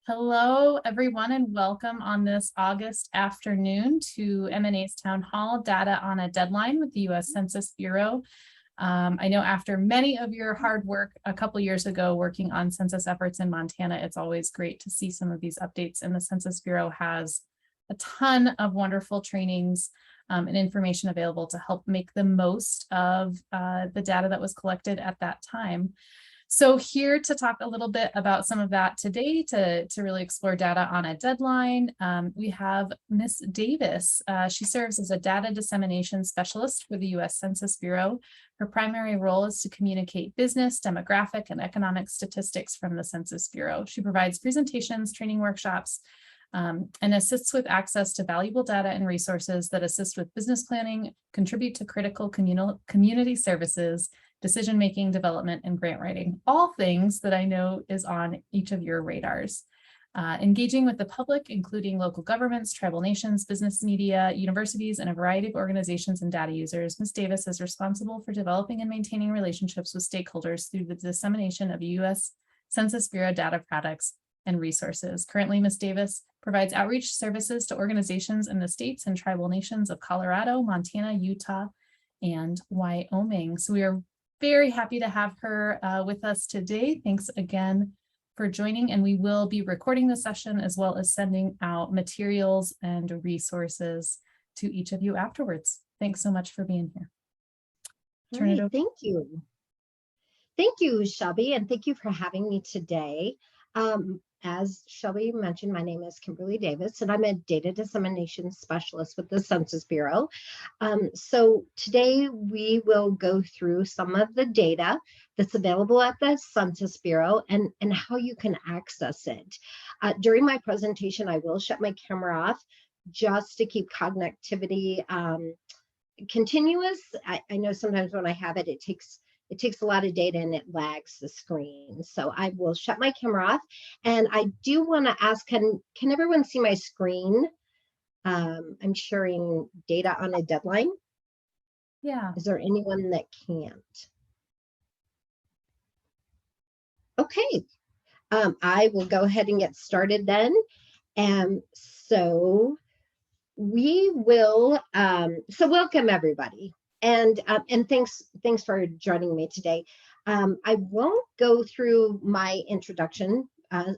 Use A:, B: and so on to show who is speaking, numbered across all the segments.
A: Hello, everyone, and welcome on this August afternoon to MNA's Town Hall, Data on a Deadline with the U.S. Census Bureau. I know after many of your hard work a couple years ago working on census efforts in Montana, it's always great to see some of these updates, and the Census Bureau has a ton of wonderful trainings and information available to help make the most of the data that was collected at that time. So here to talk a little bit about some of that today, to really explore data on a deadline, we have Ms. Davis. She serves as a data dissemination specialist for the U.S. Census Bureau. Her primary role is to communicate business, demographic, and economic statistics from the Census Bureau. She provides presentations, training workshops, and assists with access to valuable data and resources that assist with business planning, contribute to critical community services, decision-making, development, and grant writing, all things that I know is on each of your radars. Engaging with the public, including local governments, tribal nations, business media, universities, and a variety of organizations and data users, Ms. Davis is responsible for developing and maintaining relationships with stakeholders through the dissemination of U.S. Census Bureau data products and resources. Currently, Ms. Davis provides outreach services to organizations in the states and tribal nations of Colorado, Montana, Utah, and Wyoming. So we are very happy to have her with us today. Thanks again for joining, and we will be recording the session as well as sending out materials and resources to each of you afterwards. Thanks so much for being here.
B: Turn it over. Thank you. Thank you, Shelby, and thank you for having me today. As Shelby mentioned, my name is Kimberly Davis, and I'm a data dissemination specialist with the Census Bureau. So today we will go through some of the data that's available at the Census Bureau and how you can access it. During my presentation, I will shut my camera off just to keep connectivity continuous. I know sometimes when I have it, it takes a lot of data and it lags the screen. So I will shut my camera off. And I do want to ask, can everyone see my screen? I'm sharing data on a deadline.
A: Yeah.
B: Is there anyone that can't? Okay. I will go ahead and get started then. And so we will, so welcome everybody. And thanks for joining me today. I won't go through my introduction.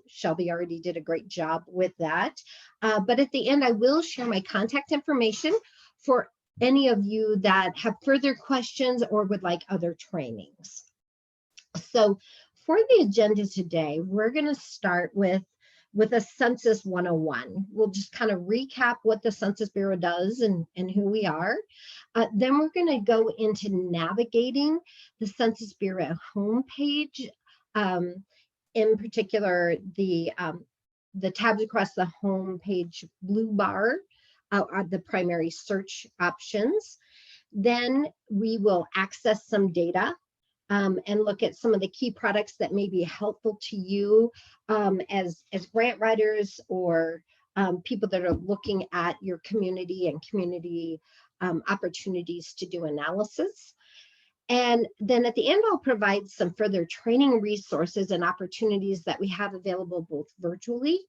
B: Shelby already did a great job with that. But at the end, I will share my contact information for any of you that have further questions or would like other trainings. So for the agenda today, we're going to start with a Census 101. We'll just kind of recap what the Census Bureau does and who we are. Then we're going to go into navigating the Census Bureau homepage. In particular, the tabs across the homepage blue bar are the primary search options. Then we will access some data and look at some of the key products that may be helpful to you as grant writers or people that are looking at your community and community opportunities to do analysis. And then at the end, I'll provide some further training resources and opportunities that we have available both virtually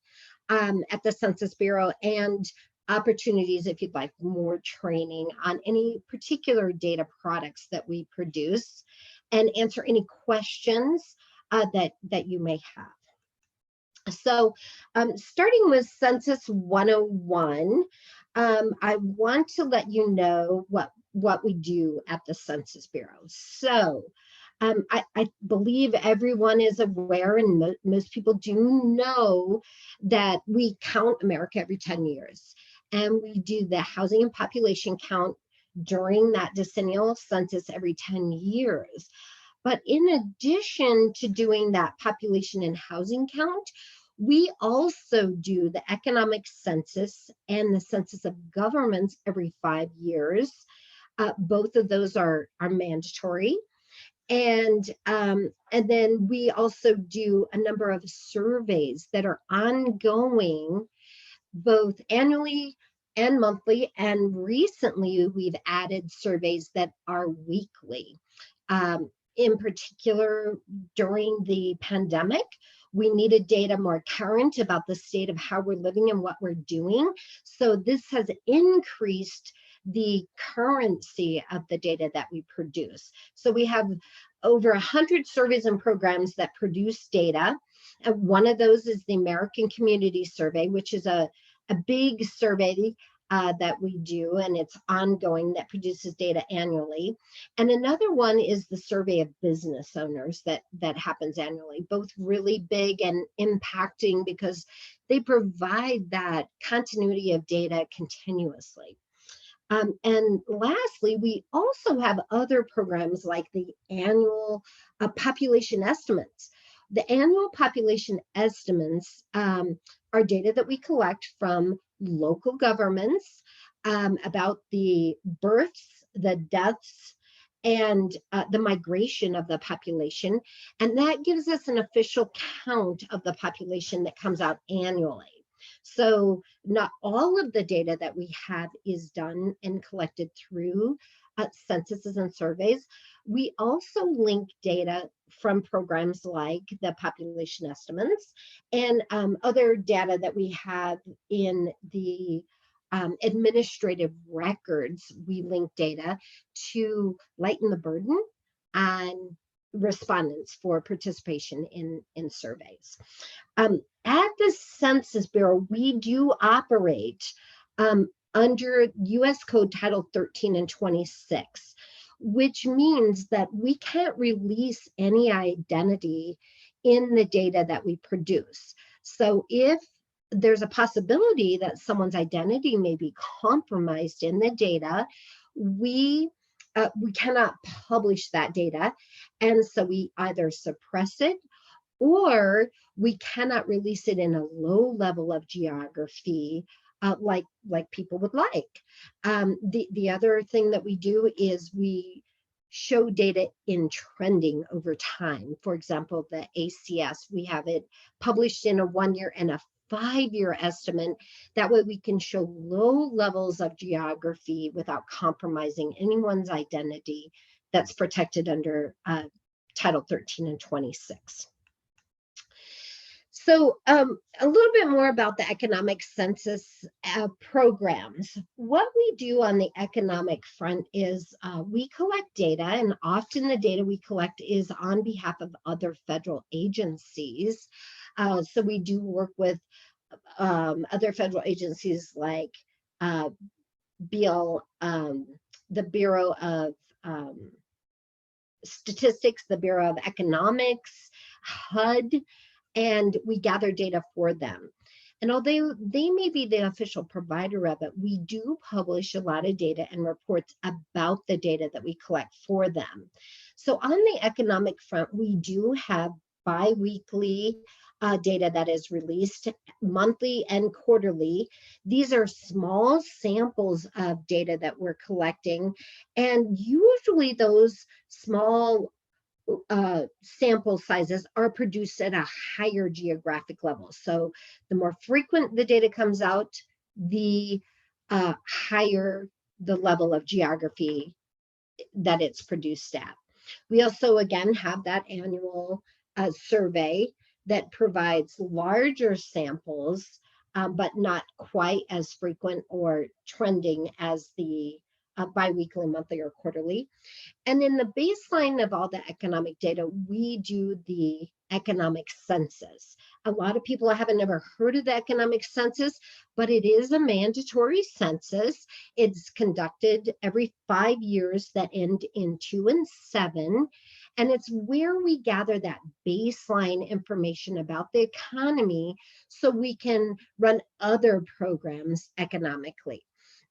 B: at the Census Bureau and opportunities if you'd like more training on any particular data products that we produce, and answer any questions that you may have. So starting with Census 101, I want to let you know what we do at the Census Bureau. So I believe everyone is aware, and most people do know, that we count America every 10 years. And we do the housing and population count during that decennial census every 10 years. But in addition to doing that population and housing count, we also do the economic census and the census of governments every 5 years. Both of those are mandatory. And then we also do a number of surveys that are ongoing, both annually and monthly. And recently, we've added surveys that are weekly. In particular, during the pandemic, We needed data more current about the state of how we're living and what we're doing. So this has increased the currency of the data that we produce. So we have over 100 surveys and programs that produce data. And one of those is the American Community Survey, which is a big survey that we do, and it's ongoing, that produces data annually. And another one is the Survey of Business Owners that happens annually, both really big and impacting because they provide that continuity of data continuously. And lastly, we also have other programs like the annual population estimates. The annual population estimates are data that we collect from local governments about the births, the deaths, and the migration of the population. And that gives us an official count of the population that comes out annually. So not all of the data that we have is done and collected through censuses and surveys. We also link data from programs like the population estimates and other data that we have in the administrative records. We link data to lighten the burden on respondents for participation in surveys. At the Census Bureau, we do operate under U.S. Code Title 13 and 26, which means that we can't release any identity in the data that we produce. So if there's a possibility that someone's identity may be compromised in the data, we cannot publish that data. And so we either suppress it or we cannot release it in a low level of geography like people would like. The other thing that we do is we show data in trending over time. For example, the ACS, we have it published in a 1-year and a 5-year estimate. That way we can show low levels of geography without compromising anyone's identity that's protected under Title 13 and 26. So a little bit more about the economic census programs. What we do on the economic front is we collect data, and often the data we collect is on behalf of other federal agencies. So we do work with other federal agencies like the Bureau of Statistics, the Bureau of Economics, HUD, and we gather data for them. And although they may be the official provider of it, we do publish a lot of data and reports about the data that we collect for them. So on the economic front, we do have bi-weekly data that is released monthly and quarterly. These are small samples of data that we're collecting, and usually those small sample sizes are produced at a higher geographic level. So the more frequent the data comes out, the higher the level of geography that it's produced at. We also, again, have that annual survey that provides larger samples, but not quite as frequent or trending as the bi-weekly, monthly, or quarterly. And in the baseline of all the economic data, we do the economic census. A lot of people haven't never heard of the economic census, but it is a mandatory census. It's conducted every 5 years that end in 2 and 7. And it's where we gather that baseline information about the economy so we can run other programs economically.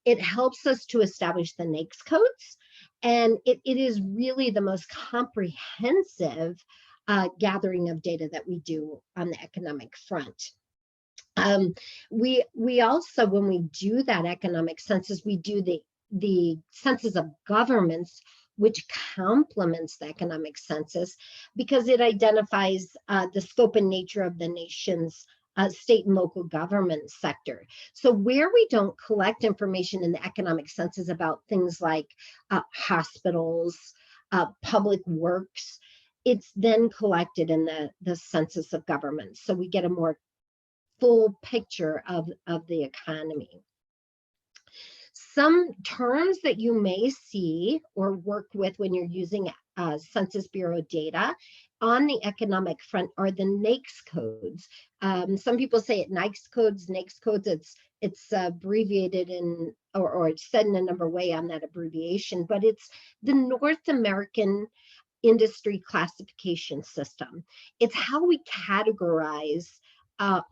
B: It helps us to establish the NAICS codes, and it is really the most comprehensive gathering of data that we do on the economic front. We also, when we do that economic census, we do the census of governments, which complements the economic census because it identifies the scope and nature of the nation's state and local government sector. So where we don't collect information in the economic census about things like hospitals, public works, it's then collected in the census of government. So we get a more full picture of the economy. Some terms that you may see or work with when you're using Census Bureau data on the economic front are the NAICS codes. Some people say it NAICS codes, NAICS codes. It's abbreviated in, or it's said in a number way on that abbreviation, but it's the North American Industry Classification System. It's how we categorize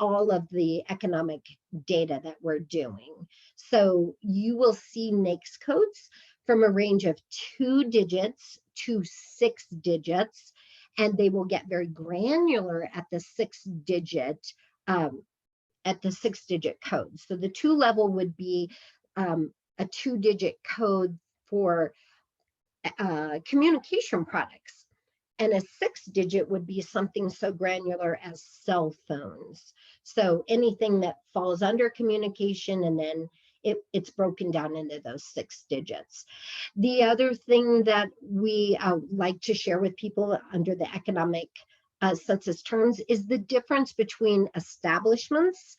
B: all of the economic data that we're doing. So you will see NAICS codes from a range of 2 digits to 6 digits, and they will get very granular at the 6-digit code. So the 2 level would be a 2-digit code for communication products. And a 6-digit would be something so granular as cell phones. So anything that falls under communication, and then it's broken down into those 6 digits. The other thing that we like to share with people under the economic census terms is the difference between establishments.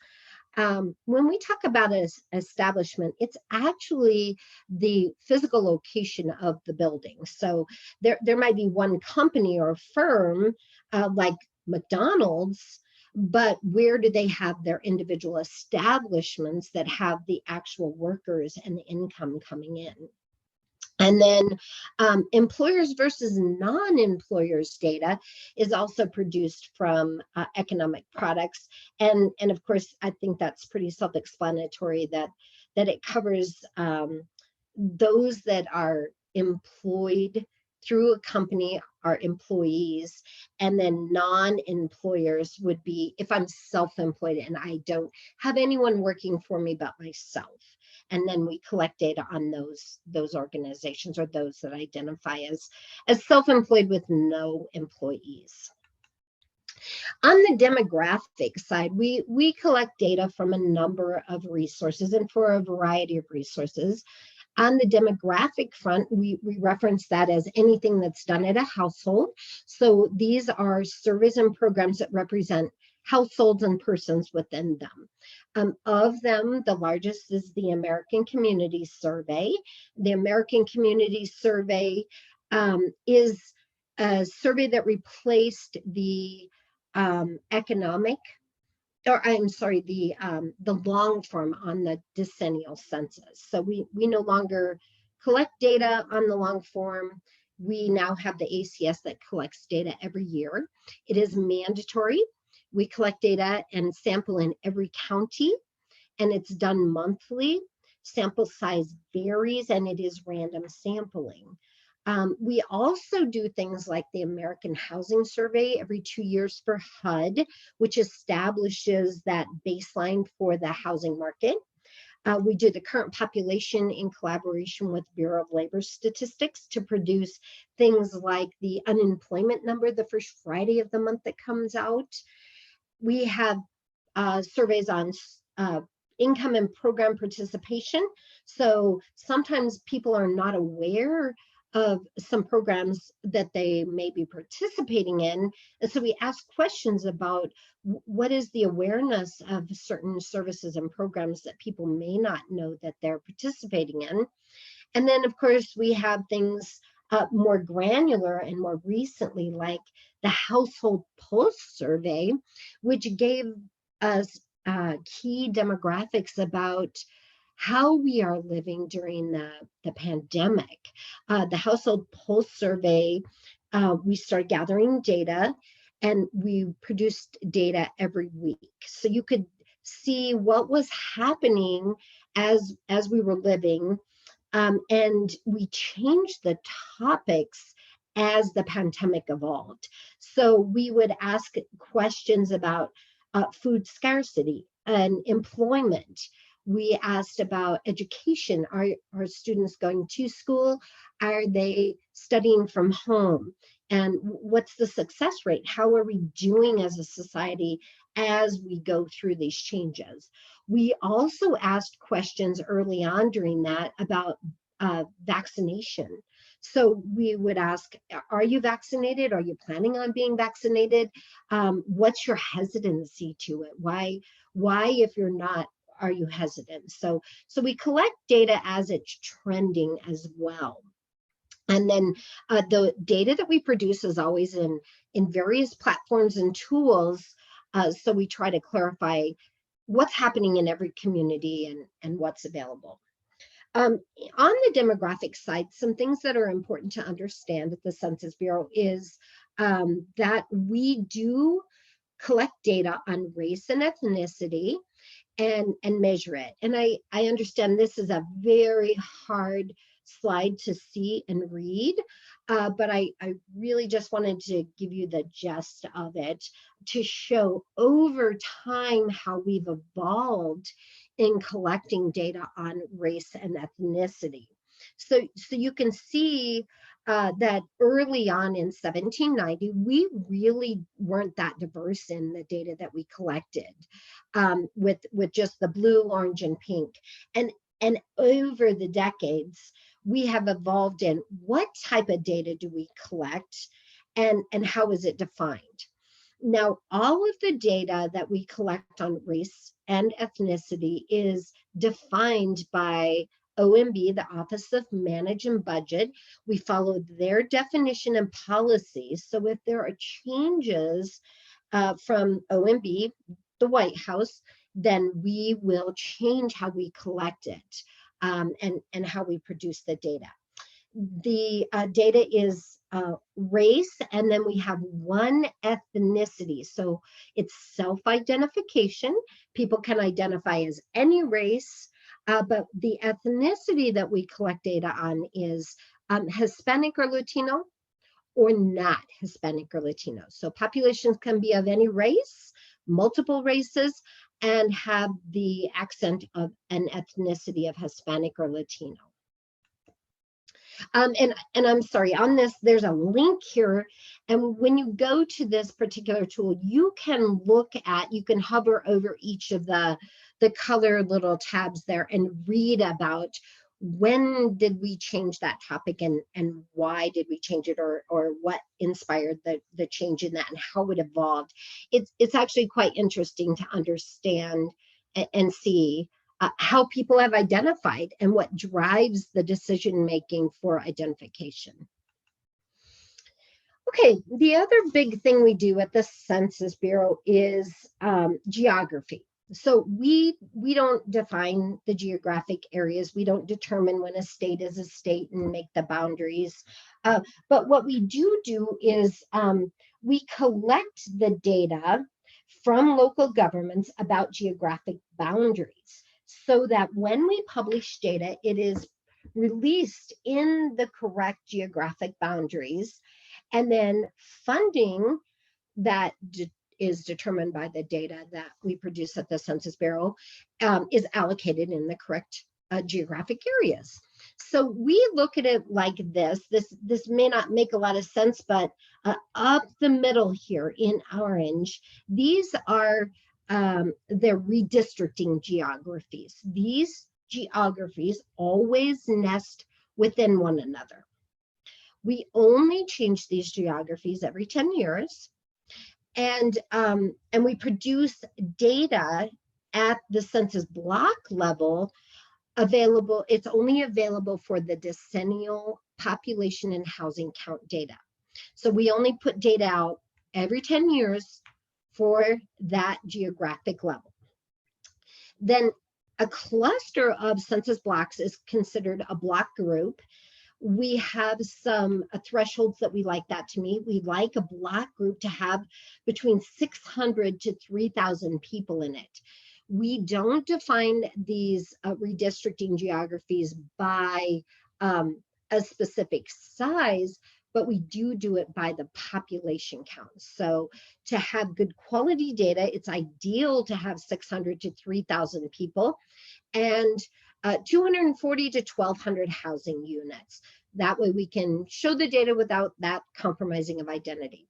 B: When we talk about an establishment, it's actually the physical location of the building. So there might be one company or firm like McDonald's, but where do they have their individual establishments that have the actual workers and the income coming in? And then employers versus non-employers data is also produced from economic products. And of course, I think that's pretty self-explanatory that it covers those that are employed through a company are employees, and then non-employers would be if I'm self-employed and I don't have anyone working for me but myself. And then we collect data on those organizations or those that identify as self-employed with no employees. On the demographic side, we collect data from a number of resources and for a variety of resources. On the demographic front, we reference that as anything that's done at a household. So these are surveys and programs that represent households and persons within them. Of them, the largest is the American Community Survey. The American Community Survey is a survey that replaced the the long form on the decennial census. So we no longer collect data on the long form. We now have the ACS that collects data every year. It is mandatory. We collect data and sample in every county, and it's done monthly. Sample size varies, and it is random sampling. We also do things like the American Housing Survey every 2 years for HUD, which establishes that baseline for the housing market. We do the current population in collaboration with Bureau of Labor Statistics to produce things like the unemployment number the first Friday of the month that comes out. We have surveys on income and program participation. So sometimes people are not aware of some programs that they may be participating in. And so we ask questions about what is the awareness of certain services and programs that people may not know that they're participating in. And then of course we have things more granular and more recently, like the Household Pulse Survey, which gave us key demographics about how we are living during the pandemic. The Household Pulse Survey, we started gathering data and we produced data every week. So you could see what was happening as we were living. And we changed the topics as the pandemic evolved. So we would ask questions about food scarcity and employment. We asked about education. Are students going to school? Are they studying from home? And what's the success rate? How are we doing as a society as we go through these changes? We also asked questions early on during that about vaccination. So we would ask, are you vaccinated? Are you planning on being vaccinated? What's your hesitancy to it? Why, if you're not, are you hesitant? So we collect data as it's trending as well. And then the data that we produce is always in various platforms and tools. So we try to clarify what's happening in every community and what's available. On the demographic side, some things that are important to understand at the Census Bureau is that we do collect data on race and ethnicity and measure it. And I understand this is a very hard slide to see and read, but I really just wanted to give you the gist of it to show over time how we've evolved in collecting data on race and ethnicity. So you can see that early on in 1790, we really weren't that diverse in the data that we collected, with just the blue, orange, and pink. And over the decades, we have evolved in what type of data do we collect and how is it defined? Now, all of the data that we collect on race and ethnicity is defined by OMB, the Office of Manage and Budget. We follow their definition and policies. So if there are changes from OMB, the White House, then we will change how we collect it and how we produce the data. The data is race, and then we have one ethnicity. So it's self-identification. People can identify as any race, but the ethnicity that we collect data on is Hispanic or Latino, or not Hispanic or Latino. So populations can be of any race, multiple races, and have the accent of an ethnicity of Hispanic or Latino. And I'm sorry, on this, there's a link here. And when you go to this particular tool, you can look at, you can hover over each of the color little tabs there and read about when did we change that topic and why did we change it, or what inspired the change in that and how it evolved. It's actually quite interesting to understand and see how people have identified and what drives the decision making for identification. Okay, the other big thing we do at the Census Bureau is geography. So we don't define the geographic areas. We don't determine when a state is a state and make the boundaries. But what we do is we collect the data from local governments about geographic boundaries, so that when we publish data, it is released in the correct geographic boundaries, and then funding that is determined by the data that we produce at the Census Bureau is allocated in the correct geographic areas. So we look at it like this. This may not make a lot of sense, but up the middle here in orange, these are the redistricting geographies. These geographies always nest within one another. We only change these geographies every 10 years. And we produce data at the census block level available. It's only available for the decennial population and housing count data. So we only put data out every 10 years for that geographic level. Then a cluster of census blocks is considered a block group. We have some thresholds that we like that to meet. We like a block group to have between 600 to 3,000 people in it. We don't define these redistricting geographies by a specific size, but we do it by the population count. So to have good quality data, it's ideal to have 600 to 3,000 people and 240 to 1,200 housing units. That way we can show the data without that compromising of identity.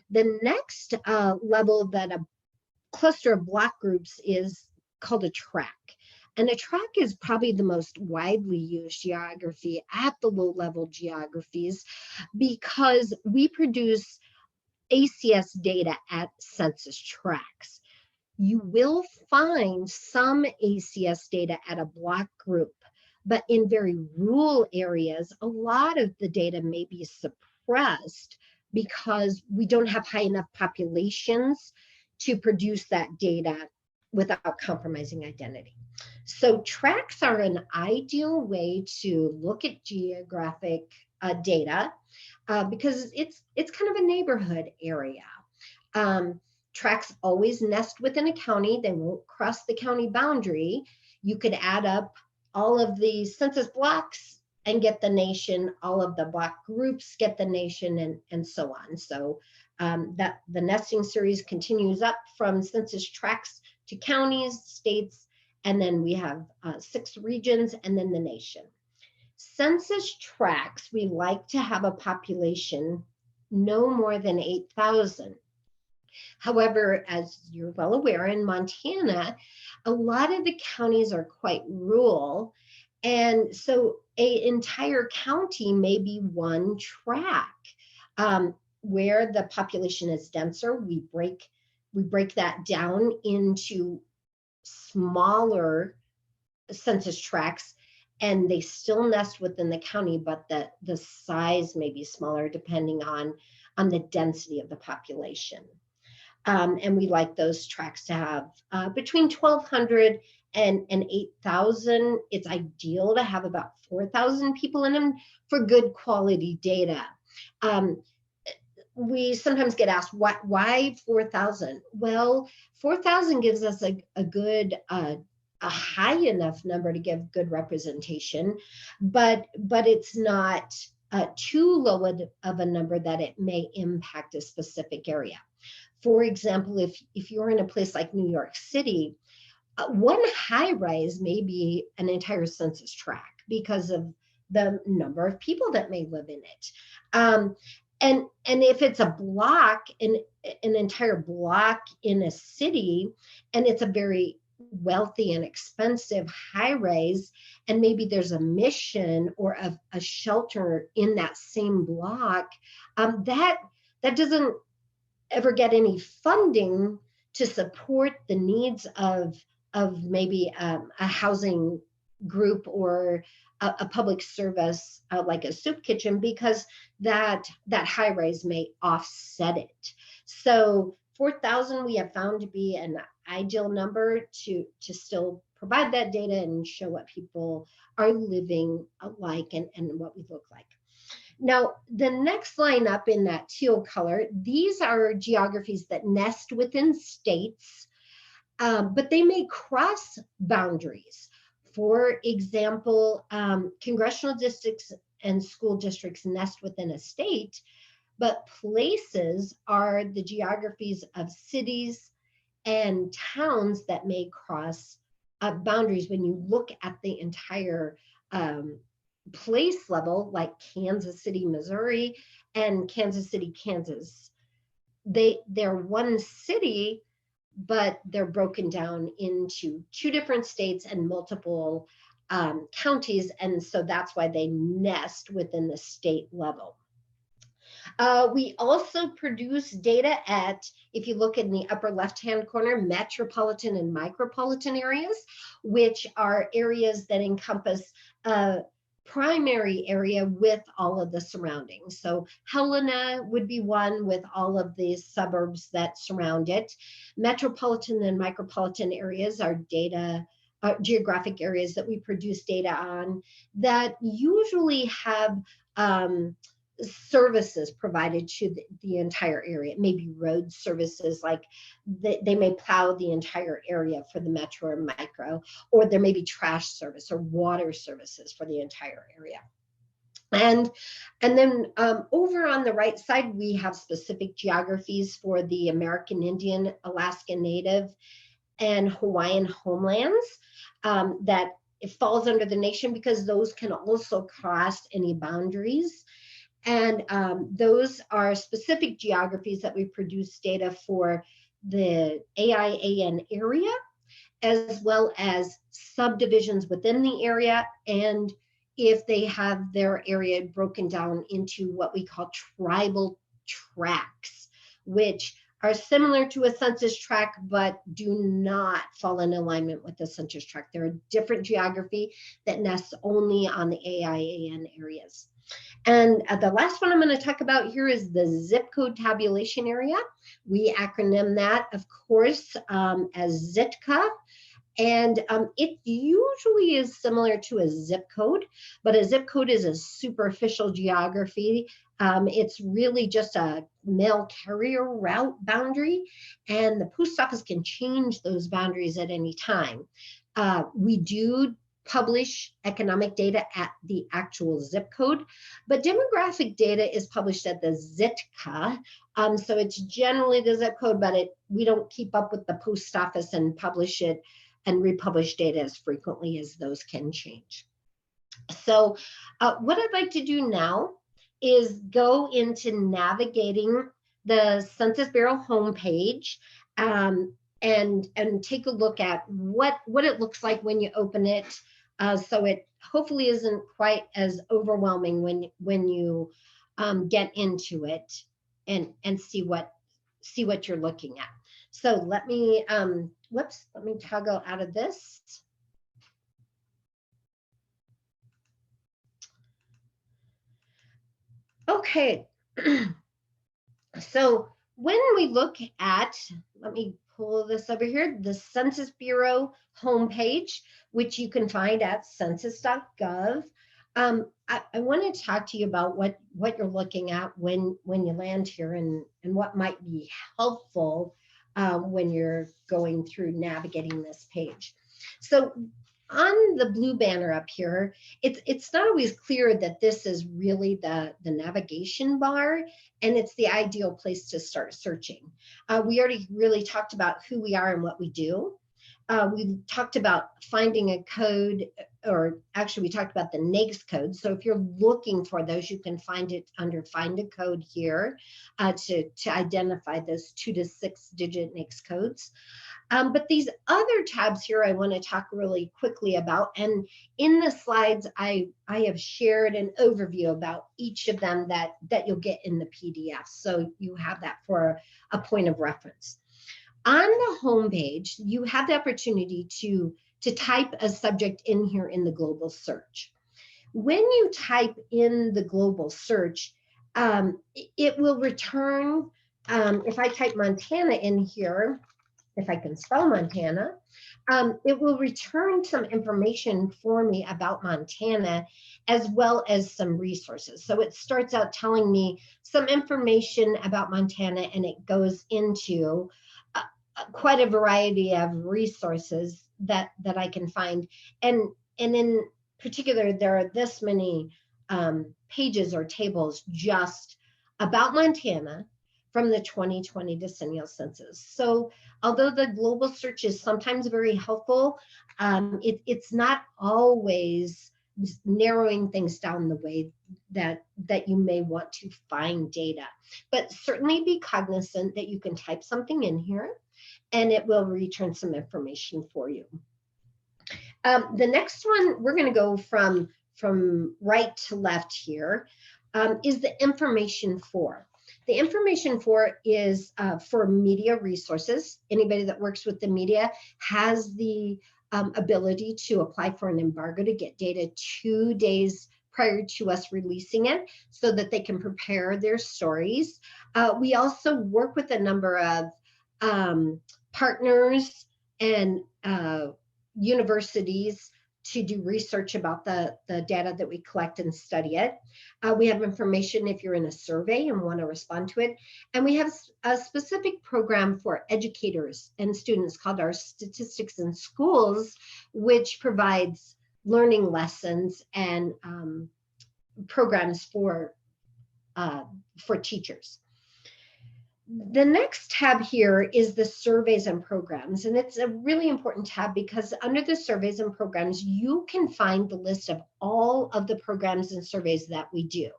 B: The next level that a cluster of block groups is called a tract. And a track is probably the most widely used geography at the low level geographies because we produce ACS data at census tracts. You will find some ACS data at a block group, but in very rural areas, a lot of the data may be suppressed because we don't have high enough populations to produce that data without compromising identity. So tracts are an ideal way to look at geographic data because it's kind of a neighborhood area. Tracts always nest within a county. They won't cross the county boundary. You could add up all of the census blocks and get the nation, all of the block groups get the nation, and so on. So that the nesting series continues up from census tracts to counties, states, and then we have 6 regions and then the nation. Census tracts, we like to have a population no more than 8,000. However, as you're well aware, in Montana, a lot of the counties are quite rural. And so an entire county may be one track. Where the population is denser, we break that down into smaller census tracts, and they still nest within the county, but the size may be smaller depending on the density of the population. And we like those tracts to have between 1,200 and 8,000. It's ideal to have about 4,000 people in them for good quality data. We sometimes get asked, why 4,000? Well, 4,000 gives us a good, a high enough number to give good representation, but it's not too low of a number that it may impact a specific area. For example, if you're in a place like New York City, one high rise may be an entire census tract because of the number of people that may live in it. And if it's a block, an entire block in a city, and it's a very wealthy and expensive high rise, and maybe there's a mission or a shelter in that same block, that doesn't ever get any funding to support the needs of maybe a housing group or a public service like a soup kitchen, because that high rise may offset it. So 4,000 we have found to be an ideal number to still provide that data and show what people are living like and what we look like. Now, the next line up in that teal color, these are geographies that nest within states, but they may cross boundaries. For example, congressional districts and school districts nest within a state, but places are the geographies of cities and towns that may cross boundaries. When you look at the entire place level, like Kansas City, Missouri, and Kansas City, Kansas, they're one city, but they're broken down into 2 different states and multiple counties, and so that's why they nest within the state level. We also produce data at, if you look in the upper left-hand corner, metropolitan and micropolitan areas, which are areas that encompass primary area with all of the surroundings. So Helena would be one with all of the suburbs that surround it. Metropolitan and micropolitan areas are geographic areas that we produce data on that usually have services provided to the entire area. It may be road services, like they may plow the entire area for the metro or micro, or there may be trash service or water services for the entire area. And then over on the right side, we have specific geographies for the American Indian, Alaska Native, and Hawaiian homelands that it falls under the nation, because those can also cross any boundaries. And those are specific geographies that we produce data for the AIAN area. as well as subdivisions within the area, and if they have their area broken down into what we call tribal tracts, which are similar to a census tract, but do not fall in alignment with the census tract. They're a different geography that nests only on the AIAN areas. And the last one I'm going to talk about here is the zip code tabulation area. We acronym that, of course, as ZITCA. And it usually is similar to a zip code, but a zip code is a superficial geography. It's really just a mail carrier route boundary, and the post office can change those boundaries at any time. We do publish economic data at the actual zip code, but demographic data is published at the ZITCA. So it's generally the zip code, but we don't keep up with the post office and publish it and republish data as frequently as those can change. So what I'd like to do now is go into navigating the Census Bureau homepage and take a look at what it looks like when you open it. So it hopefully isn't quite as overwhelming when you get into it and see what you're looking at. So let me let me toggle out of this. Okay, so when we look at, let me pull this over here, the Census Bureau homepage, which you can find at census.gov. I want to talk to you about what you're looking at when you land here and what might be helpful when you're going through navigating this page. So on the blue banner up here, it's not always clear that this is really the navigation bar, and it's the ideal place to start searching. We already really talked about who we are and what we do. We talked about finding a code, or actually we talked about the NAICS code. So if you're looking for those, you can find it under find a code here to identify those 2 to 6 digit NAICS codes. But these other tabs here I want to talk really quickly about, and in the slides I have shared an overview about each of them that you'll get in the PDF, so you have that for a point of reference. On the home page, you have the opportunity to type a subject in here in the global search. When you type in the global search, it will return, if I type Montana in here, if I can spell Montana, it will return some information for me about Montana, as well as some resources. So it starts out telling me some information about Montana, and it goes into quite a variety of resources that I can find. And in particular, there are this many pages or tables just about Montana from the 2020 decennial census. So although the global search is sometimes very helpful, it's not always narrowing things down the way that you may want to find data. But certainly be cognizant that you can type something in here and it will return some information for you. The next one, we're going to go from right to left here, is the information for. The information for is for media resources. Anybody that works with the media has the ability to apply for an embargo to get data 2 days prior to us releasing it so that they can prepare their stories. We also work with a number of partners and universities to do research about the data that we collect and study it. We have information if you're in a survey and want to respond to it. And we have a specific program for educators and students called our Statistics in Schools, which provides learning lessons and programs for teachers. The next tab here is the surveys and programs, and it's a really important tab because under the surveys and programs, you can find the list of all of the programs and surveys that we do.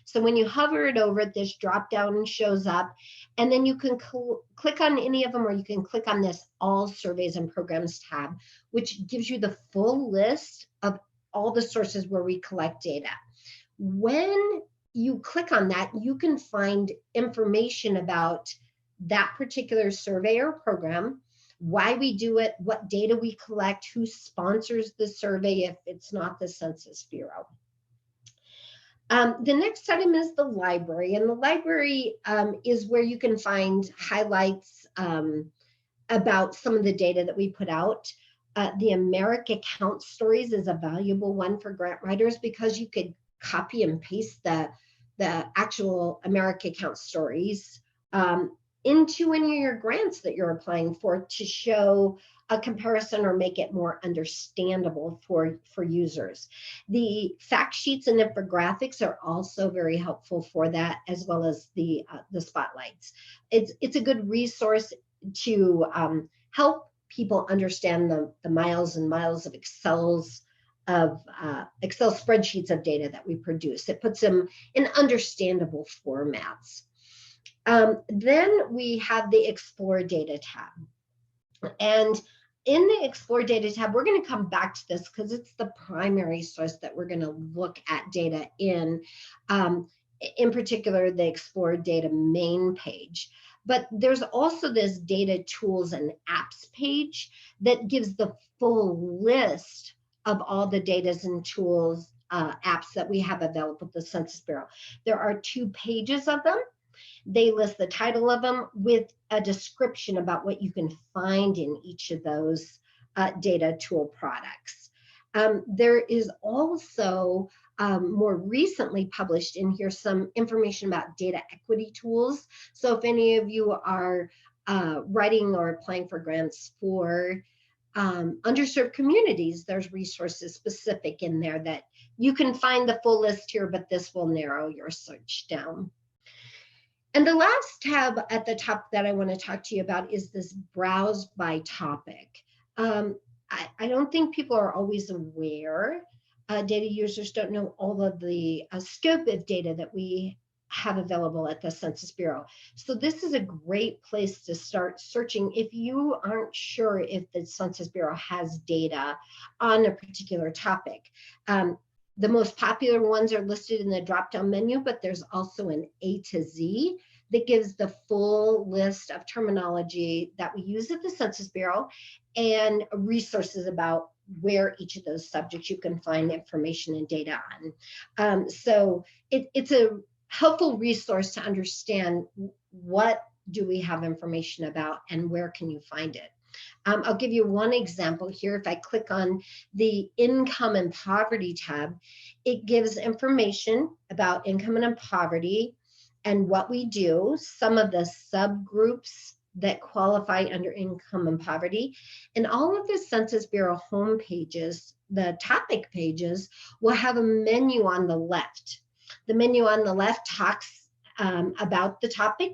B: So when you hover it over, this drop down shows up, and then you can click on any of them, or you can click on this All Surveys and Programs tab, which gives you the full list of all the sources where we collect data. When you click on that, you can find information about that particular survey or program, why we do it, what data we collect, who sponsors the survey if it's not the Census Bureau. The next item is the library, and the library is where you can find highlights about some of the data that we put out. The America Count Stories is a valuable one for grant writers because you could copy and paste the actual America Count Stories into any of your grants that you're applying for to show a comparison or make it more understandable for users. The fact sheets and infographics are also very helpful for that, as well as the spotlights. It's a good resource to help people understand the miles and miles of Excel spreadsheets of data that we produce. It puts them in understandable formats. Then we have the Explore Data tab. And in the Explore Data tab, we're going to come back to this because it's the primary source that we're going to look at data in particular, the Explore Data main page. But there's also this Data Tools and Apps page that gives the full list of all the data and tools, apps that we have available at the Census Bureau. There are 2 pages of them. They list the title of them with a description about what you can find in each of those data tool products. There is also more recently published in here some information about data equity tools. So if any of you are writing or applying for grants for underserved communities, there's resources specific in there that you can find the full list here, but this will narrow your search down. And the last tab at the top that I want to talk to you about is this Browse by Topic. I don't think people are always aware. Data users don't know all of the scope of data that we have available at the Census Bureau. So this is a great place to start searching if you aren't sure if the Census Bureau has data on a particular topic. The most popular ones are listed in the drop-down menu, but there's also an A to Z that gives the full list of terminology that we use at the Census Bureau and resources about where each of those subjects you can find information and data on. So it's a helpful resource to understand what do we have information about and where can you find it. I'll give you one example here. If I click on the Income and Poverty tab, it gives information about income and poverty and what we do, some of the subgroups that qualify under income and poverty, and all of the Census Bureau home pages, the topic pages, will have a menu on the left. The menu on the left talks about the topic.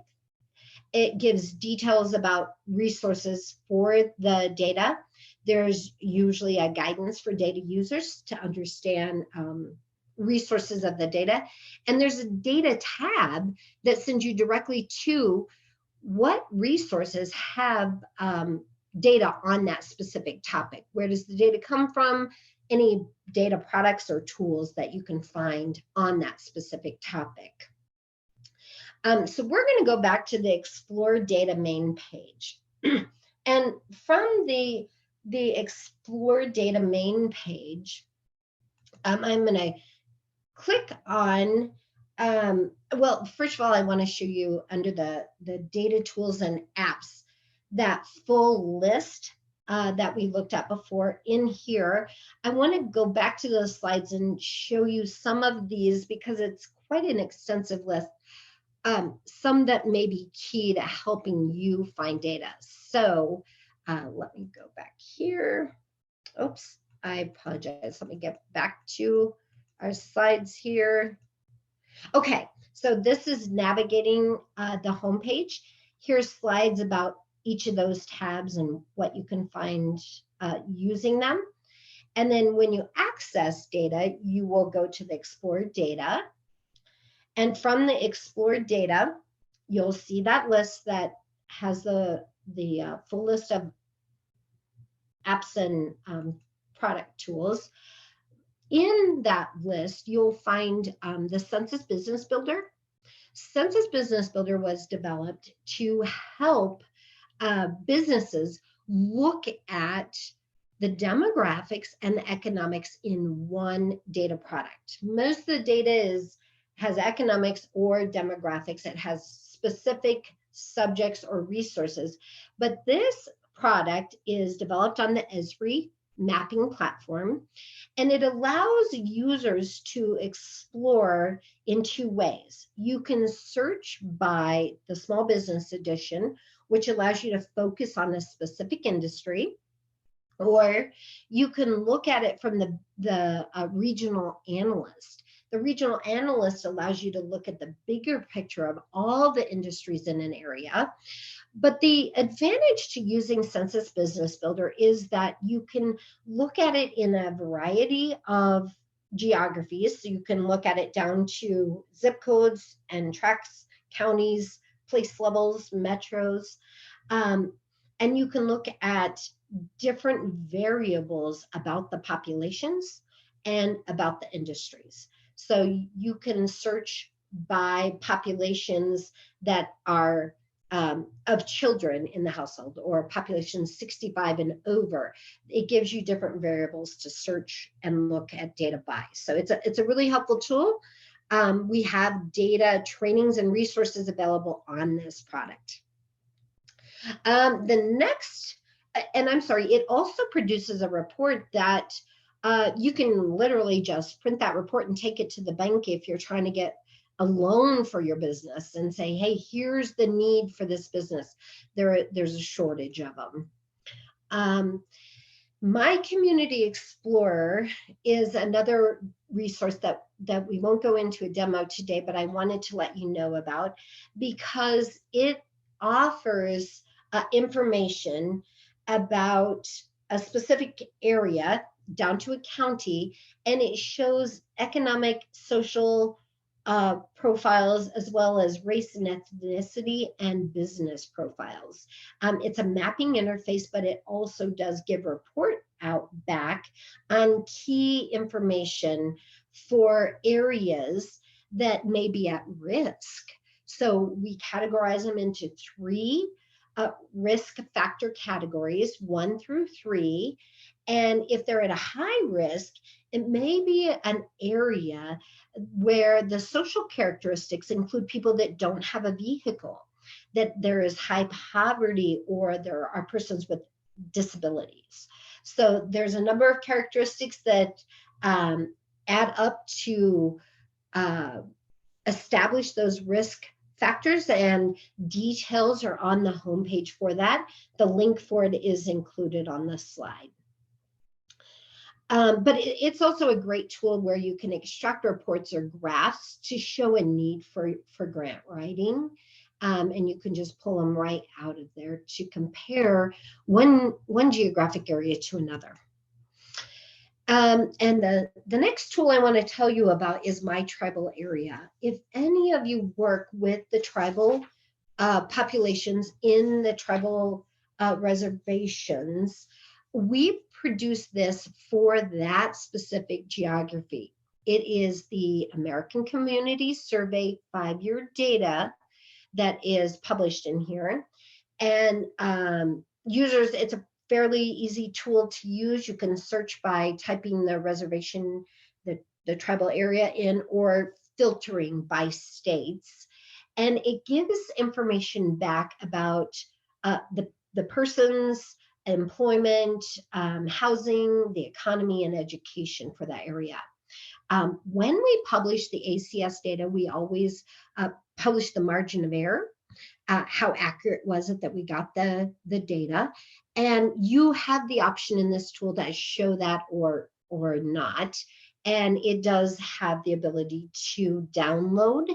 B: It gives details about resources for the data. There's usually a guidance for data users to understand resources of the data. And there's a data tab that sends you directly to what resources have data on that specific topic. Where does the data come from? Any data products or tools that you can find on that specific topic. So we're going to go back to the Explore Data main page. And from the Explore Data main page, I'm going to click on, well, first of all, I want to show you under the Data Tools and Apps, that full list that we looked at before in here. I want to go back to those slides and show you some of these because it's quite an extensive list. Some that may be key to helping you find data. So let me go back here. Oops, I apologize. Let me get back to our slides here. Okay, so this is navigating the home page. Here's slides about each of those tabs and what you can find using them. And then when you access data, you will go to the Explore Data. And from the Explore data, you'll see that list that has the full list of apps and product tools. In that list, you'll find the Census Business Builder. Census Business Builder was developed to help businesses look at the demographics and the economics in one data product. Most of the data has economics or demographics. It has specific subjects or resources, but this product is developed on the Esri mapping platform, and it allows users to explore in two ways. You can search by the Small Business Edition, which allows you to focus on a specific industry, or you can look at it from the regional analyst. The regional analyst allows you to look at the bigger picture of all the industries in an area. But the advantage to using Census Business Builder is that you can look at it in a variety of geographies. So you can look at it down to zip codes and tracts, counties, place levels, metros. And you can look at different variables about the populations and about the industries. So you can search by populations that are of children in the household, or populations 65 and over. It gives you different variables to search and look at data by. So it's a really helpful tool. We have data, trainings, and resources available on this product. The next, and I'm sorry, it also produces a report that you can literally just print that report and take it to the bank if you're trying to get a loan for your business and say, hey, here's the need for this business. There's a shortage of them. My Community Explorer is another resource that we won't go into a demo today, but I wanted to let you know about, because it offers information about a specific area down to a county, and it shows economic, social profiles, as well as race and ethnicity and business profiles. It's a mapping interface, but it also does give a report out back on key information for areas that may be at risk. So we categorize them into three risk factor categories, 1 through 3. And if they're at a high risk, it may be an area where the social characteristics include people that don't have a vehicle, that there is high poverty, or there are persons with disabilities. So there's a number of characteristics that add up to establish those risk factors, and details are on the homepage for that. The link for it is included on the slide. But it's also a great tool where you can extract reports or graphs to show a need for grant writing. And you can just pull them right out of there to compare one geographic area to another. And the next tool I want to tell you about is My Tribal Area. If any of you work with the tribal populations in the tribal reservations, we produce this for that specific geography. It is the American Community Survey 5-year data that is published in here. And users, it's a fairly easy tool to use. You can search by typing the reservation, the tribal area in, or filtering by states. And it gives information back about the person's employment, housing, the economy, and education for that area. When we publish the ACS data, we always publish the margin of error. How accurate was it that we got the data? And you have the option in this tool to show that or not. And it does have the ability to download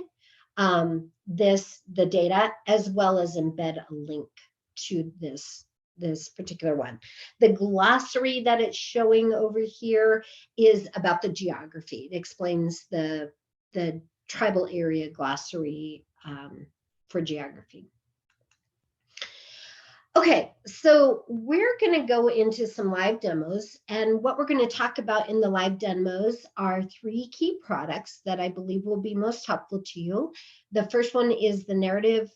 B: the data, as well as embed a link to this particular one. The glossary that it's showing over here is about the geography. It explains the tribal area glossary for geography. Okay, so we're going to go into some live demos, and what we're going to talk about in the live demos are 3 key products that I believe will be most helpful to you. The first one is the narrative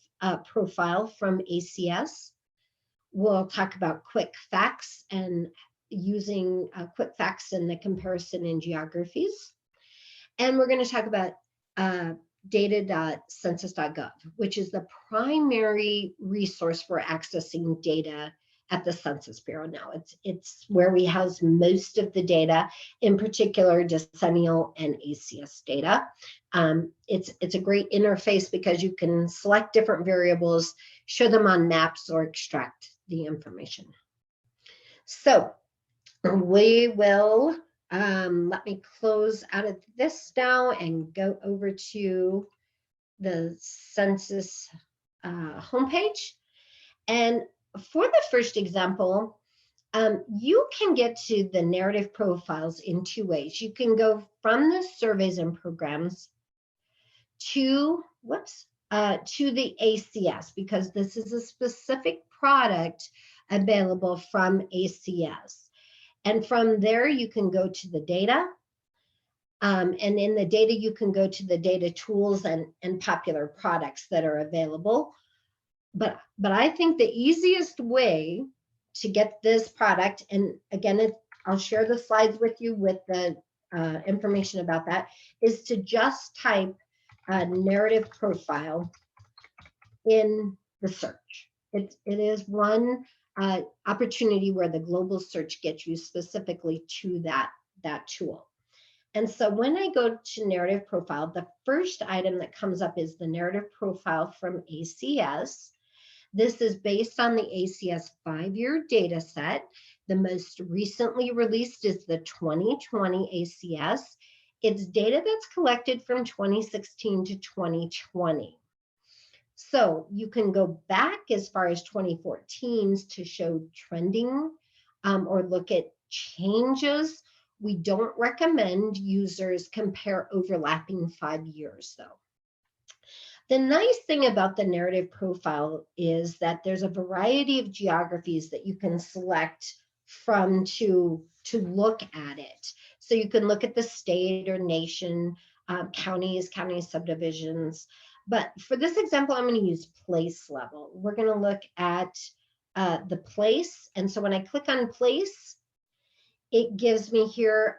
B: profile from ACS. We'll talk about quick facts and using quick facts in the comparison in geographies. And we're going to talk about data.census.gov, which is the primary resource for accessing data at the Census Bureau now. It's where we house most of the data, in particular decennial and ACS data. It's a great interface because you can select different variables, show them on maps, or extract the information. So we will let me close out of this now and go over to the census homepage. And for the first example, you can get to the narrative profiles in 2 ways. You can go from the surveys and programs to the ACS, because this is a specific product available from ACS. And from there, you can go to the data. And in the data, you can go to the data tools and popular products that are available. But I think the easiest way to get this product, and again, I'll share the slides with you with the information about that, is to just type a narrative profile in the search. It is one opportunity where the global search gets you specifically to that tool. And so when I go to narrative profile, the first item that comes up is the narrative profile from ACS. This is based on the ACS 5-year data set. The most recently released is the 2020 ACS. It's data that's collected from 2016 to 2020. So you can go back as far as 2014s to show trending or look at changes. We don't recommend users compare overlapping 5 years though. The nice thing about the narrative profile is that there's a variety of geographies that you can select from to look at it. So you can look at the state or nation, counties, county subdivisions. But for this example, I'm going to use place level. We're going to look at the place. And so when I click on place, it gives me here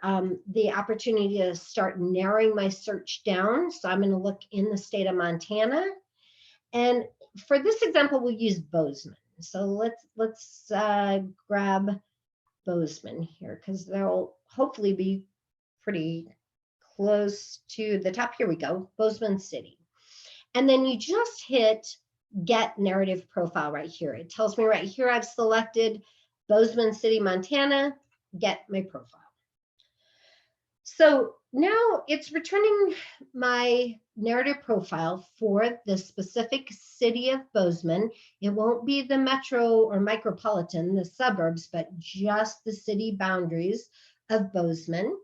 B: the opportunity to start narrowing my search down. So I'm going to look in the state of Montana. And for this example, we'll use Bozeman. So let's grab Bozeman here, because they'll hopefully be pretty close to the top. Here we go, Bozeman City. And then you just hit get narrative profile right here. It tells me right here I've selected Bozeman City, Montana, get my profile. So now it's returning my narrative profile for the specific city of Bozeman. It won't be the metro or micropolitan, the suburbs, but just the city boundaries of Bozeman.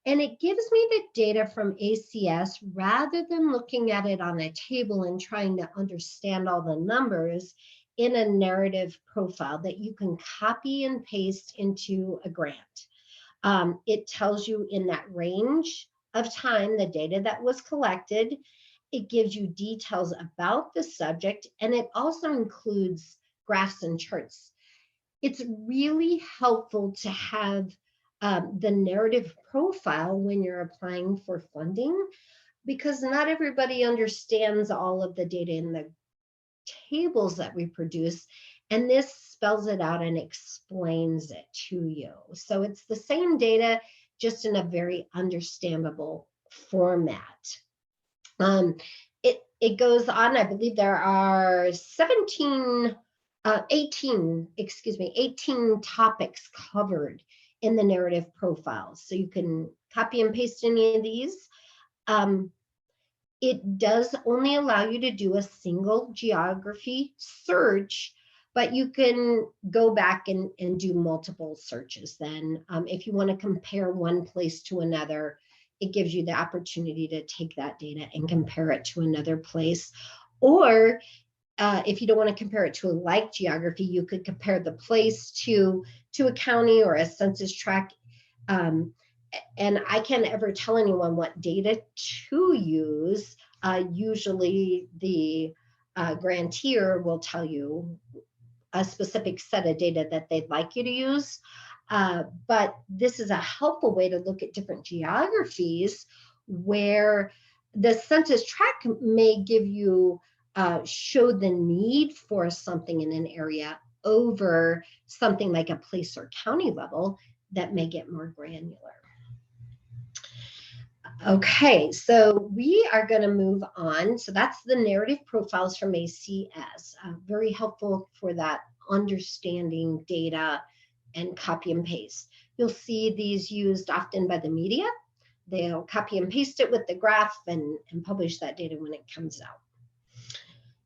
B: And it gives me the data from ACS rather than looking at it on a table and trying to understand all the numbers in a narrative profile that you can copy and paste into a grant. It tells you in that range of time the data that was collected. It gives you details about the subject, and it also includes graphs and charts. It's really helpful to have the narrative profile when you're applying for funding, because not everybody understands all of the data in the tables that we produce, and this spells it out and explains it to you. So it's the same data, just in a very understandable format. It goes on, I believe there are 18 topics covered in the narrative profile. So you can copy and paste any of these. It does only allow you to do a single geography search, but you can go back and do multiple searches then. If you want to compare one place to another, it gives you the opportunity to take that data and compare it to another place. Or if you don't want to compare it to a like geography, you could compare the place to a county or a census tract. And I can't ever tell anyone what data to use. Usually the grantor will tell you a specific set of data that they'd like you to use. But this is a helpful way to look at different geographies where the census tract may give you, show the need for something in an area over something like a place or county level that may get more granular. Okay, so we are going to move on. So that's the narrative profiles from ACS. Very helpful for that understanding data and copy and paste. You'll see these used often by the media. They'll copy and paste it with the graph and publish that data when it comes out.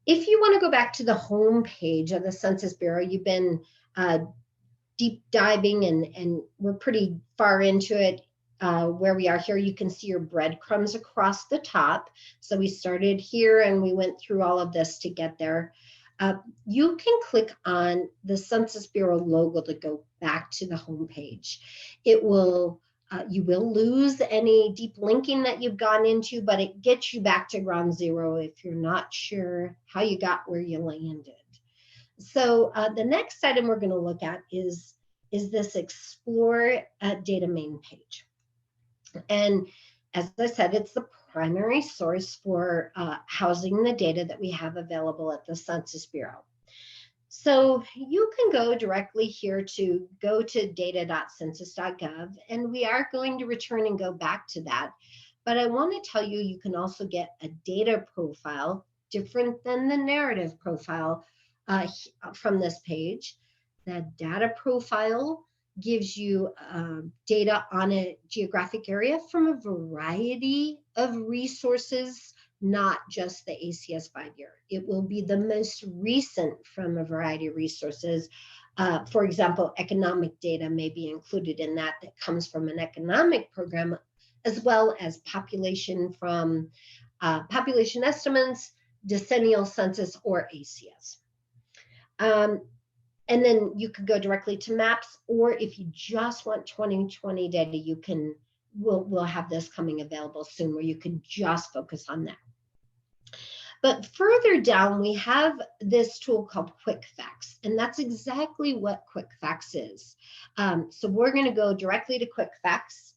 B: If you want to go back to the home page of the Census Bureau, you've been deep diving and we're pretty far into it. Where we are here, you can see your breadcrumbs across the top. So we started here and we went through all of this to get there. You can click on the Census Bureau logo to go back to the home page. It will, you will lose any deep linking that you've gone into, but it gets you back to ground zero if you're not sure how you got where you landed. So the next item we're going to look at is this Explore Data Main page. And as I said, it's the primary source for housing the data that we have available at the Census Bureau. So you can go directly here to go to data.census.gov, and we are going to return and go back to that. But I want to tell you, you can also get a data profile different than the narrative profile from this page. The data profile gives you data on a geographic area from a variety of resources, not just the ACS 5-year. It will be the most recent from a variety of resources. For example, economic data may be included in that comes from an economic program, as well as population from population estimates, decennial census, or ACS. And then you could go directly to maps, or if you just want 2020 data, you can, we'll have this coming available soon where you can just focus on that. But further down, we have this tool called Quick Facts, and that's exactly what Quick Facts is. So we're going to go directly to Quick Facts.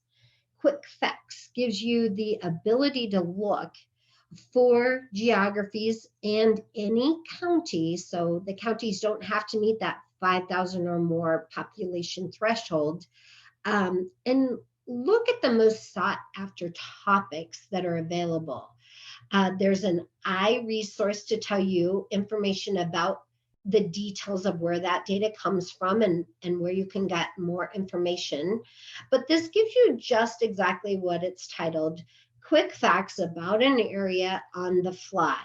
B: Quick Facts gives you the ability to look for geographies and any county. So the counties don't have to meet that 5,000 or more population threshold. And look at the most sought after topics that are available. There's an iResource to tell you information about the details of where that data comes from and where you can get more information. But this gives you just exactly what it's titled, Quick Facts about an area on the fly.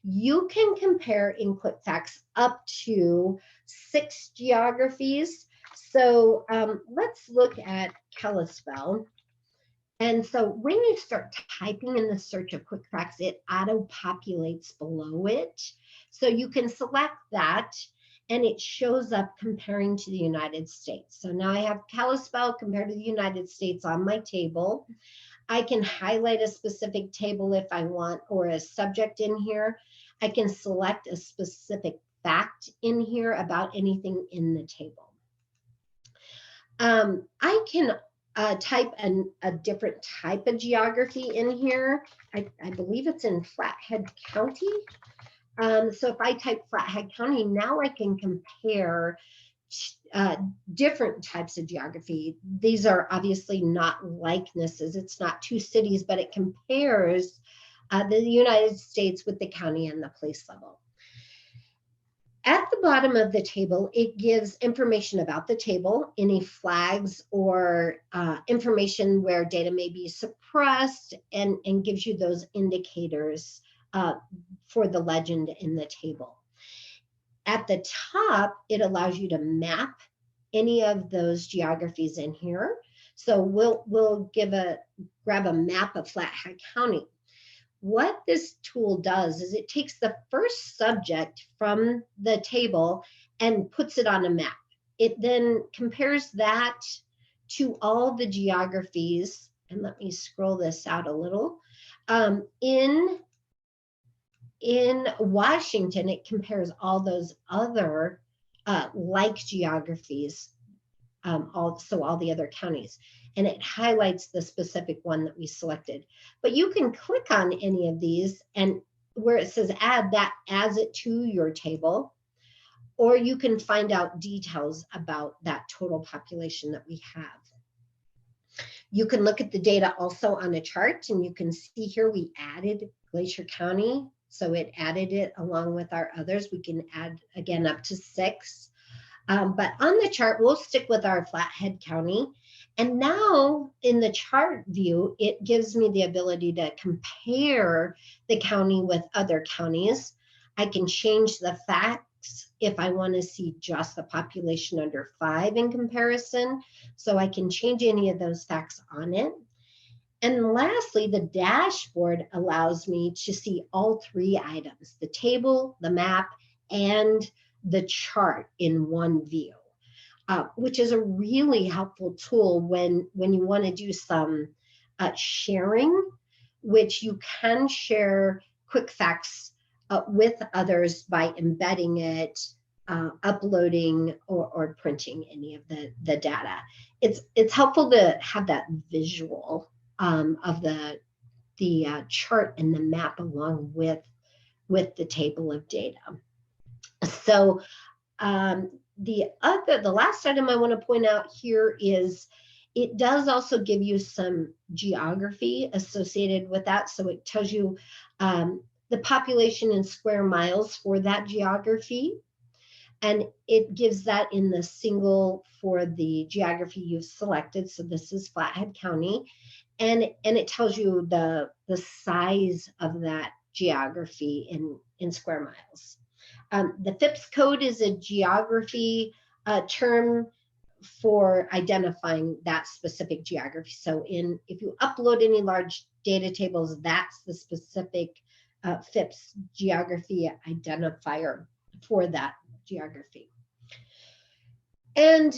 B: You can compare in Quick Facts up to 6 geographies. So let's look at Kalispell. And so when you start typing in the search of Quick Facts, it auto-populates below it. So you can select that and it shows up comparing to the United States. So now I have Kalispell compared to the United States on my table. I can highlight a specific table if I want, or a subject in here. I can select a specific fact in here about anything in the table. I can type a different type of geography in here. I believe it's in Flathead County. So if I type Flathead County, now I can compare different types of geography. These are obviously not likenesses. It's not 2 cities, but it compares the United States with the county and the place level. At the bottom of the table, it gives information about the table, any flags or information where data may be suppressed, and gives you those indicators for the legend in the table. At the top, it allows you to map any of those geographies in here. So we'll grab a map of Flathead County. What this tool does is it takes the first subject from the table and puts it on a map. It then compares that to all the geographies, and let me scroll this out a little. In Washington, it compares all those other like geographies, all the other counties, and it highlights the specific one that we selected. But you can click on any of these, and where it says add, that adds it to your table, or you can find out details about that total population that we have. You can look at the data also on a chart, and you can see here we added Glacier County, so it added it along with our others. We can add again up to 6. But on the chart, we'll stick with our Flathead County. And now in the chart view, it gives me the ability to compare the county with other counties. I can change the facts if I want to see just the population under 5 in comparison. So I can change any of those facts on it. And lastly, the dashboard allows me to see all 3 items: the table, the map, and the chart in one view, which is a really helpful tool when you want to do some sharing, which you can share quick facts with others by embedding it, uploading, or printing any of the data. It's helpful to have that visual of the chart and the map along with the table of data. So the last item I want to point out here is it does also give you some geography associated with that. So it tells you the population in square miles for that geography. And it gives that in the single for the geography you've selected. So this is Flathead County. And it tells you the size of that geography in square miles. The FIPS code is a geography term for identifying that specific geography. So if you upload any large data tables, that's the specific FIPS geography identifier for that geography. And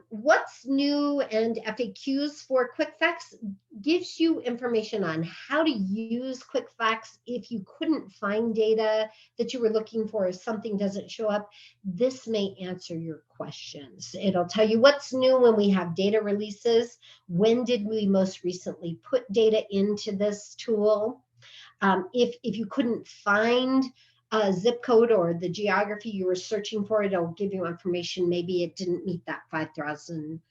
B: what's new and FAQs for quick facts gives you information on how to use quick facts if you couldn't find data that you were looking for, if something doesn't show up. This may answer your questions. It'll tell you what's new when we have data releases. When did we most recently put data into this tool? If you couldn't find a zip code or the geography you were searching for, it'll give you information. Maybe it didn't meet that 5,000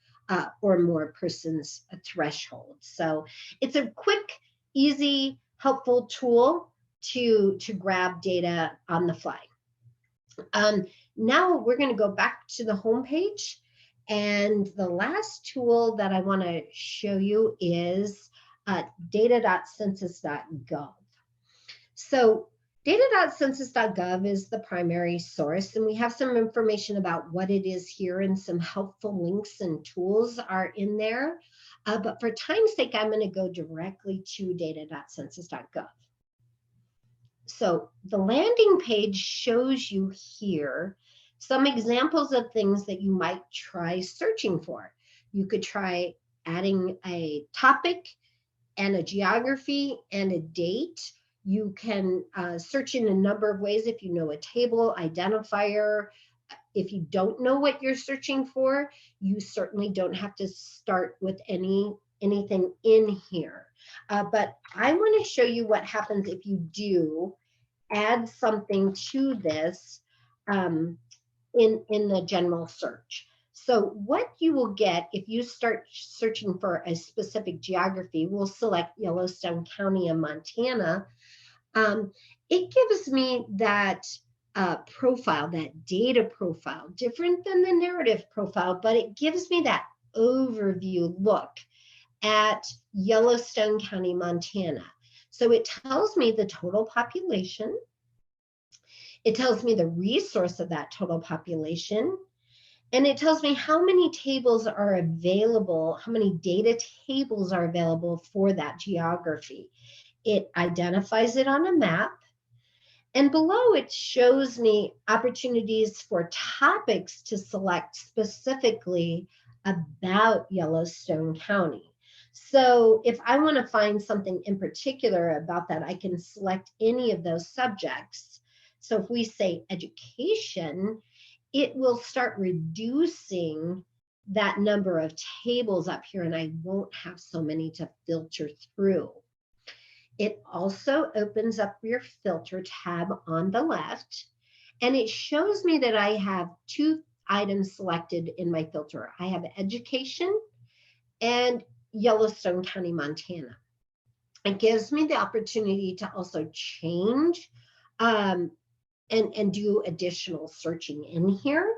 B: or more persons threshold. So it's a quick, easy, helpful tool to grab data on the fly. Now we're going to go back to the home page, and the last tool that I want to show you is data.census.gov. So data.census.gov is the primary source, and we have some information about what it is here, and some helpful links and tools are in there. But for time's sake, I'm going to go directly to data.census.gov. So the landing page shows you here some examples of things that you might try searching for. You could try adding a topic and a geography and a date. You can search in a number of ways if you know a table identifier. If you don't know what you're searching for, you certainly don't have to start with anything in here. But I want to show you what happens if you do add something to this in the general search. So what you will get if you start searching for a specific geography, we'll select Yellowstone County in Montana. It gives me that profile, that data profile, different than the narrative profile, but it gives me that overview look at Yellowstone County, Montana. So it tells me the total population. It tells me the resource of that total population. And it tells me how many tables are available, how many data tables are available for that geography. It identifies it on a map. And below it shows me opportunities for topics to select specifically about Yellowstone County. So if I want to find something in particular about that, I can select any of those subjects. So if we say education, it will start reducing that number of tables up here, and I won't have so many to filter through. It also opens up your filter tab on the left, and it shows me that I have 2 items selected in my filter. I have education and Yellowstone County, Montana. It gives me the opportunity to also change and do additional searching in here.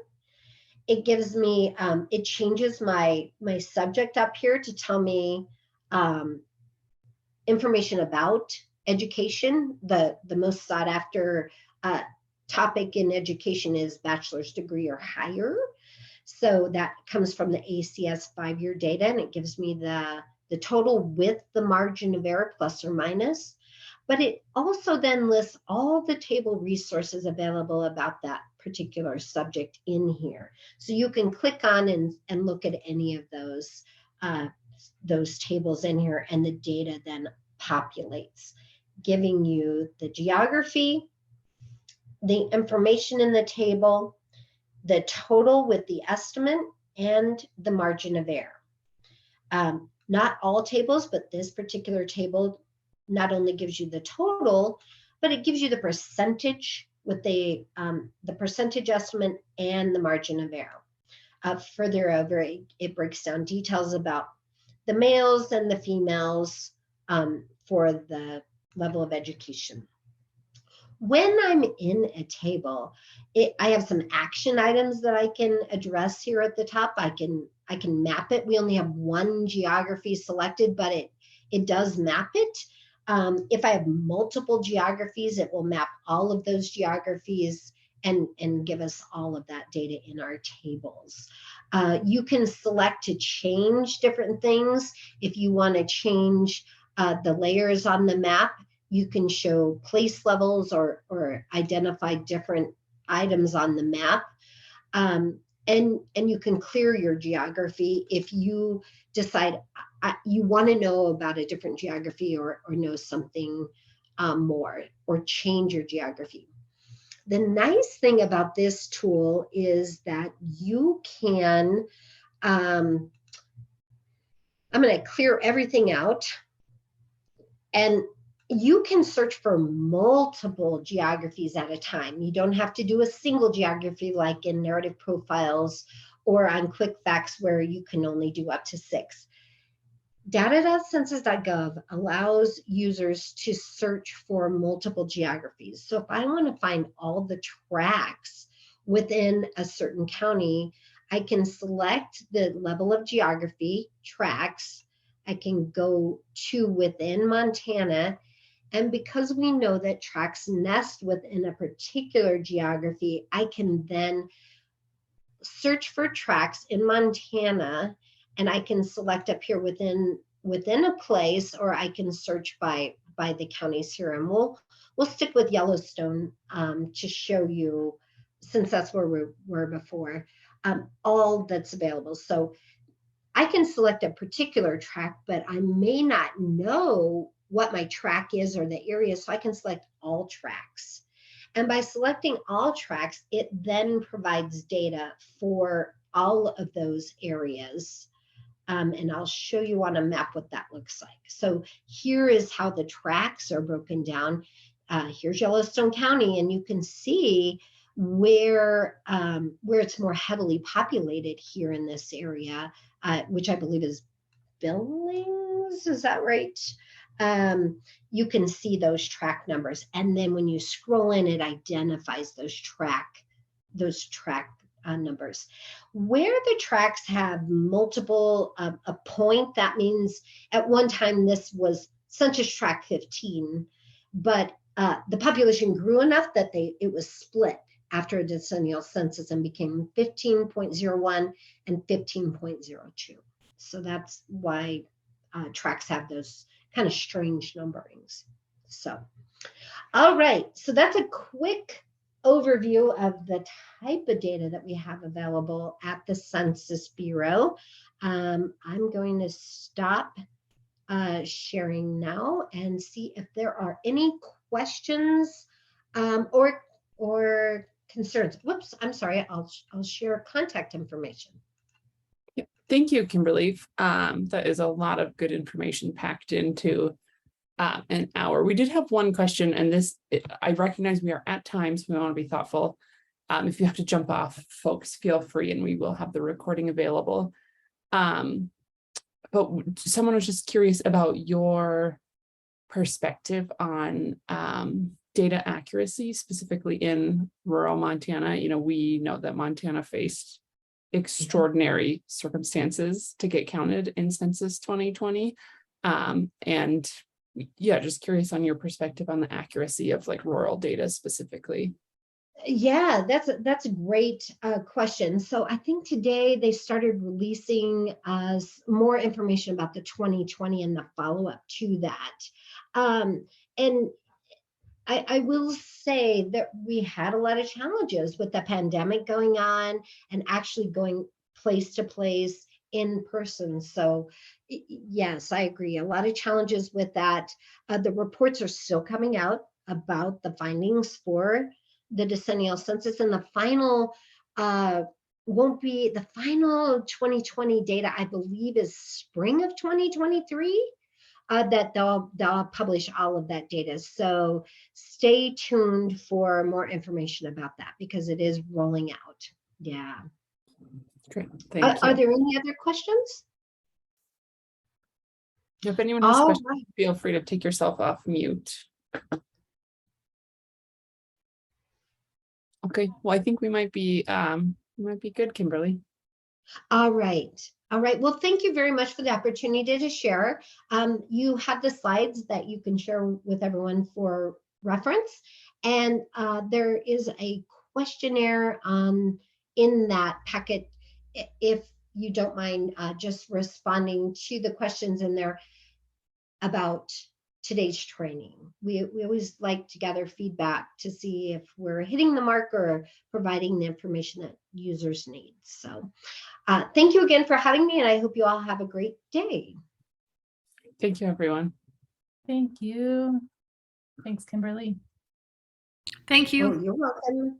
B: It gives me, it changes my subject up here to tell me information about education. The most sought after topic in education is bachelor's degree or higher. So that comes from the ACS 5-year data, and it gives me the total with the margin of error plus or minus. But it also then lists all the table resources available about that particular subject in here. So you can click on and look at any of those tables in here, and the data then populates, giving you the geography, the information in the table, the total with the estimate, and the margin of error. Not all tables, but this particular table not only gives you the total, but it gives you the percentage with the percentage estimate and the margin of error. Further over, it breaks down details about the males and the females for the level of education. When I'm in a table, I have some action items that I can address here at the top. I can map it. We only have 1 geography selected, but it does map it. If I have multiple geographies, it will map all of those geographies and give us all of that data in our tables. You can select to change different things. If you want to change the layers on the map, you can show place levels or identify different items on the map. And you can clear your geography if you decide you want to know about a different geography or know something more, or change your geography. The nice thing about this tool is that you can, I'm going to clear everything out, and you can search for multiple geographies at a time. You don't have to do a single geography like in narrative profiles or on quick facts where you can only do up to 6. Data.census.gov allows users to search for multiple geographies. So if I want to find all the tracts within a certain county, I can select the level of geography, tracts. I can go to within Montana. And because we know that tracts nest within a particular geography, I can then search for tracts in Montana, and I can select up here within a place, or I can search by the counties here. And we'll stick with Yellowstone to show you, since that's where we were before, all that's available. So I can select a particular tract, but I may not know what my tract is or the area, so I can select all tracts. And by selecting all tracts, it then provides data for all of those areas. And I'll show you on a map what that looks like. So here is how the tracts are broken down. Here's Yellowstone County, and you can see where it's more heavily populated here in this area, which I believe is Billings, is that right? You can see those tract numbers, and then when you scroll in, it identifies those tract numbers. Where the tracts have multiple a point, that means at one time this was census tract 15, but the population grew enough that it was split after a decennial census and became 15.01 and 15.02. So that's why tracts have those kind of strange numberings. So, all right. So that's a quick overview of the type of data that we have available at the Census Bureau. I'm going to stop sharing now and see if there are any questions or concerns. Whoops, I'm sorry. I'll share contact information.
C: Yeah, thank you, Kimberly. That is a lot of good information packed into an hour. We did have one question, and I recognize we are at time, so we want to be thoughtful. If you have to jump off, folks, feel free, and we will have the recording available. But someone was just curious about your perspective on data accuracy, specifically in rural Montana. You know, we know that Montana faced extraordinary circumstances to get counted in Census 2020. And yeah, just curious on your perspective on the accuracy of like rural data specifically.
B: Yeah, that's a great question. So I think today they started releasing more information about the 2020 and the follow-up to that. And I will say that we had a lot of challenges with the pandemic going on and actually going place to place in person. So yes, I agree. A lot of challenges with that. The reports are still coming out about the findings for the decennial census, and the final won't be the final 2020 data, I believe, is spring of 2023. That they'll publish all of that data. So stay tuned for more information about that because it is rolling out. Yeah.
C: Great. Thank you.
B: Are there any other questions?
C: If anyone has questions, feel free to take yourself off mute. Okay. Well, I think we might be good, Kimberly.
B: All right. All right. Well, thank you very much for the opportunity to share. You have the slides that you can share with everyone for reference. And there is a questionnaire in that packet. If you don't mind just responding to the questions in there about today's training. We always like to gather feedback to see if we're hitting the mark or providing the information that users need. So thank you again for having me, and I hope you all have a great day.
C: Thank you, everyone.
A: Thank you. Thanks, Kimberly.
D: Thank you.
B: Oh, you're welcome.